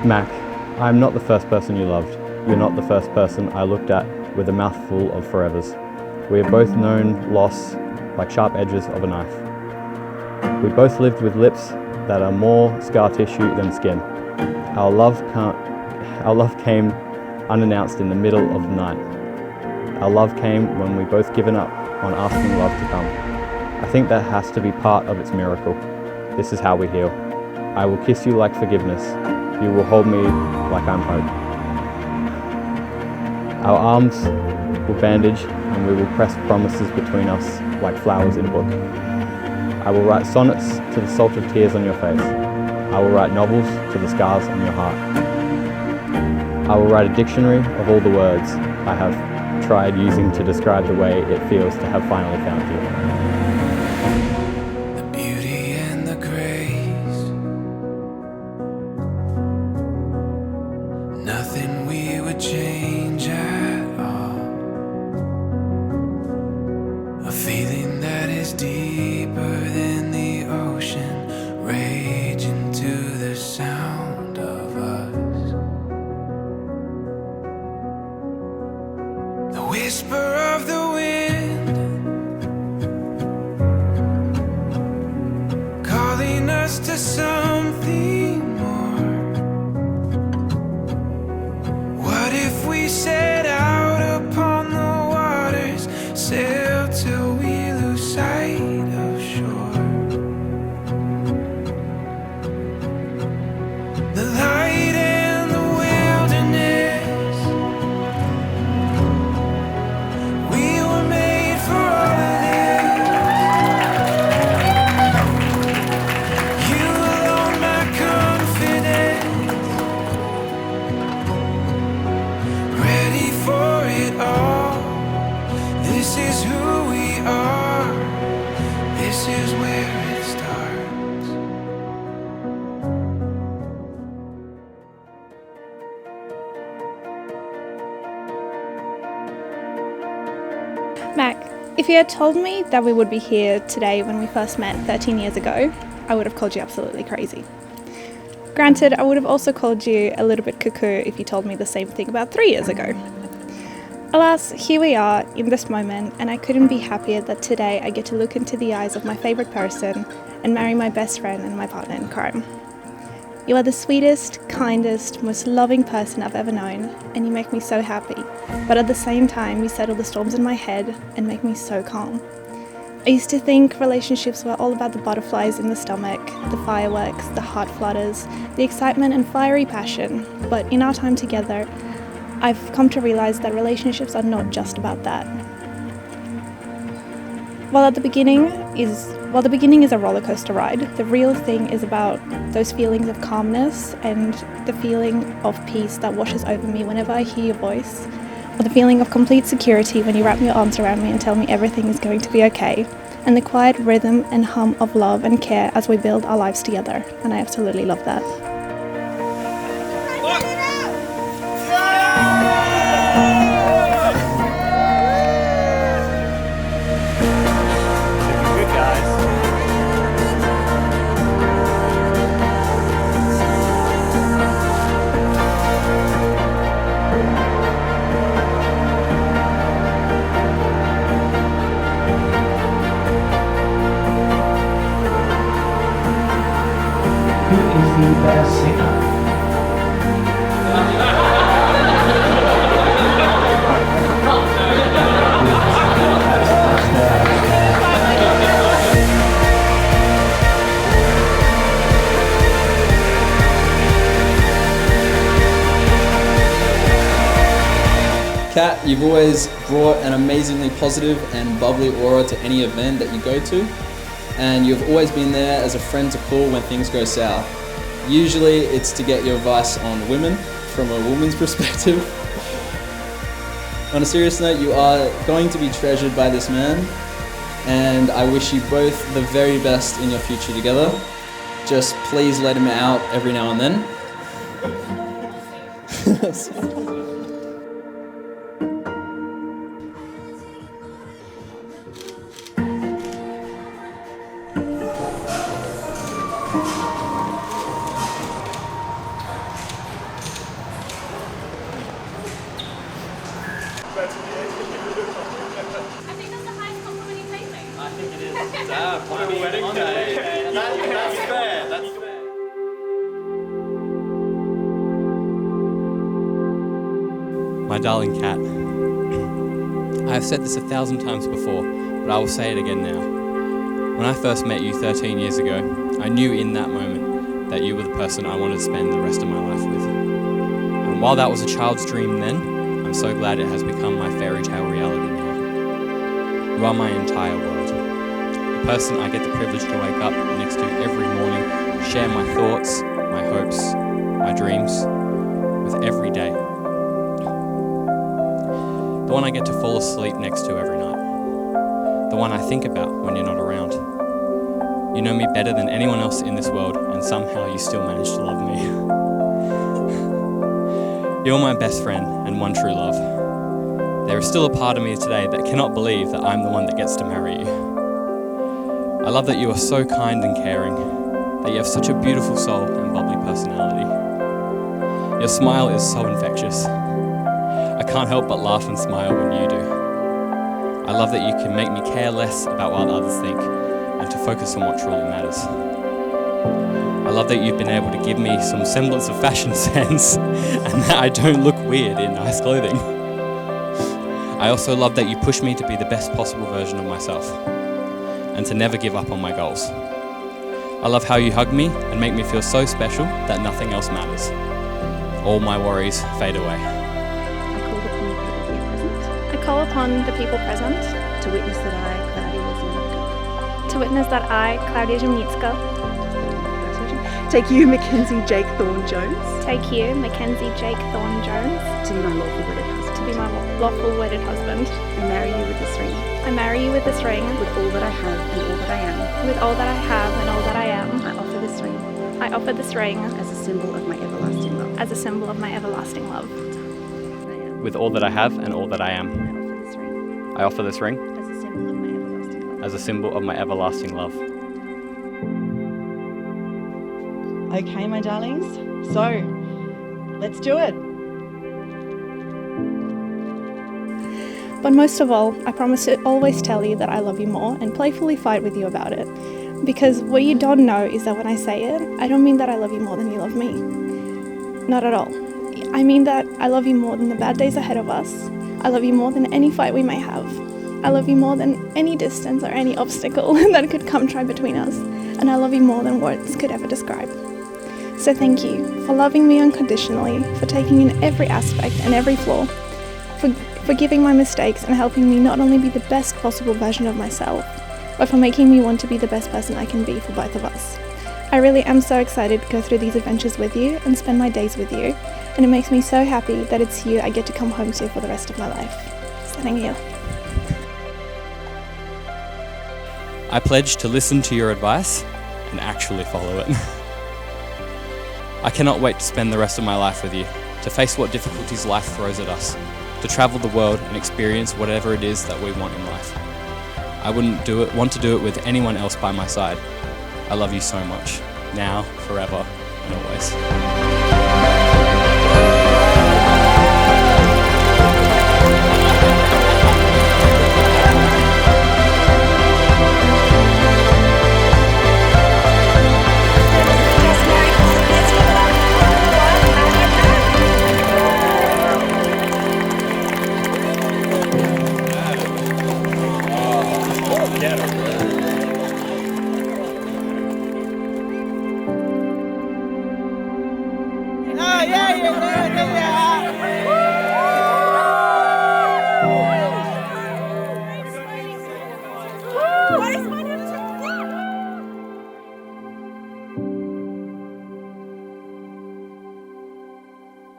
Mac, I am not the first person you loved. You're not the first person I looked at with a mouthful of forevers. We have both known loss like sharp edges of a knife. We both lived with lips that are more scar tissue than skin. Our love came unannounced in the middle of the night. Our love came when we both given up on asking love to come. I think that has to be part of its miracle. This is how we heal. I will kiss you like forgiveness. You will hold me like I'm hope. Our arms will bandage and we will press promises between us like flowers in a book. I will write sonnets to the salt of tears on your face. I will write novels to the scars on your heart. I will write a dictionary of all the words I have tried using to describe the way it feels to have finally found you. Nothing we would change at all. A feeling that is deeper than the ocean, raging to the sound of us. The whisper of the wind, calling us to something. We set out upon the waters, sail till we lose sight of shore. The light and the wilderness, we were made for all of this. You alone my confidence, ready for it all. This is who we are. This is where it starts. Mac, if you had told me that we would be here today when we first met 13 years ago, I would have called you absolutely crazy. Granted, I would have also called you a little bit cuckoo if you told me the same thing about 3 years ago. Alas, here we are in this moment, and I couldn't be happier that today I get to look into the eyes of my favourite person and marry my best friend and my partner in crime. You are the sweetest, kindest, most loving person I've ever known, and you make me so happy, but at the same time you settle the storms in my head and make me so calm. I used to think relationships were all about the butterflies in the stomach, the fireworks, the heart flutters, the excitement and fiery passion, but in our time together, I've come to realise that relationships are not just about that. While the beginning is a rollercoaster ride, the real thing is about those feelings of calmness and the feeling of peace that washes over me whenever I hear your voice, or the feeling of complete security when you wrap your arms around me and tell me everything is going to be okay, and the quiet rhythm and hum of love and care as we build our lives together, and I absolutely love that. Who is the best singer? Kat, you've always brought an amazingly positive and bubbly aura to any event that you go to, and you've always been there as a friend to call when things go south. Usually it's to get your advice on women from a woman's perspective. On a serious note, you are going to be treasured by this man, and I wish you both the very best in your future together. Just please let him out every now and then. My darling Kat, I have said this 1,000 times before, but I will say it again now. When I first met you 13 years ago, I knew in that moment that you were the person I wanted to spend the rest of my life with. And while that was a child's dream then, I'm so glad it has become my fairy tale reality now. You are my entire world. The person I get the privilege to wake up next to every morning, share my thoughts, my hopes, my dreams with every day. The one I get to fall asleep next to every night. The one I think about when you're not around. You know me better than anyone else in this world, and somehow you still manage to love me. You're my best friend and one true love. There is still a part of me today that cannot believe that I'm the one that gets to marry you. I love that you are so kind and caring, that you have such a beautiful soul and bubbly personality. Your smile is so infectious. I can't help but laugh and smile when you do. I love that you can make me care less about what others think and to focus on what truly matters. I love that you've been able to give me some semblance of fashion sense and that I don't look weird in nice clothing. I also love that you push me to be the best possible version of myself and to never give up on my goals. I love how you hug me and make me feel so special that nothing else matters. All my worries fade away. I call upon the people present to witness that I, Klaudia Zimnicka, take you, Mackenzie Jake Thorne-Jones, take you, Mackenzie Jake Thorne-Jones, to be my lawful wedded husband. to be my lawful wedded husband. I marry you with this ring, I marry you with this ring, with all that I have and all that I am. with all that I have and all that I am. I offer this ring I offer this ring as a symbol of my everlasting love. as a symbol of my everlasting love. With all that I have and all that I am. I offer this ring As a symbol of my everlasting love. as a symbol of my everlasting love. Okay, my darlings, so let's do it. But most of all, I promise to always tell you that I love you more and playfully fight with you about it. Because what you don't know is that when I say it, I don't mean that I love you more than you love me. Not at all. I mean that I love you more than the bad days ahead of us. I love you more than any fight we may have. I love you more than any distance or any obstacle that could come try between us. And I love you more than words could ever describe. So thank you for loving me unconditionally, for taking in every aspect and every flaw, for forgiving my mistakes and helping me not only be the best possible version of myself, but for making me want to be the best person I can be for both of us. I really am so excited to go through these adventures with you and spend my days with you, and it makes me so happy that it's you I get to come home to for the rest of my life. Standing here. I pledge to listen to your advice and actually follow it. I cannot wait to spend the rest of my life with you, to face what difficulties life throws at us, to travel the world and experience whatever it is that we want in life. I wouldn't want to do it with anyone else by my side. I love you so much, now, forever, and always.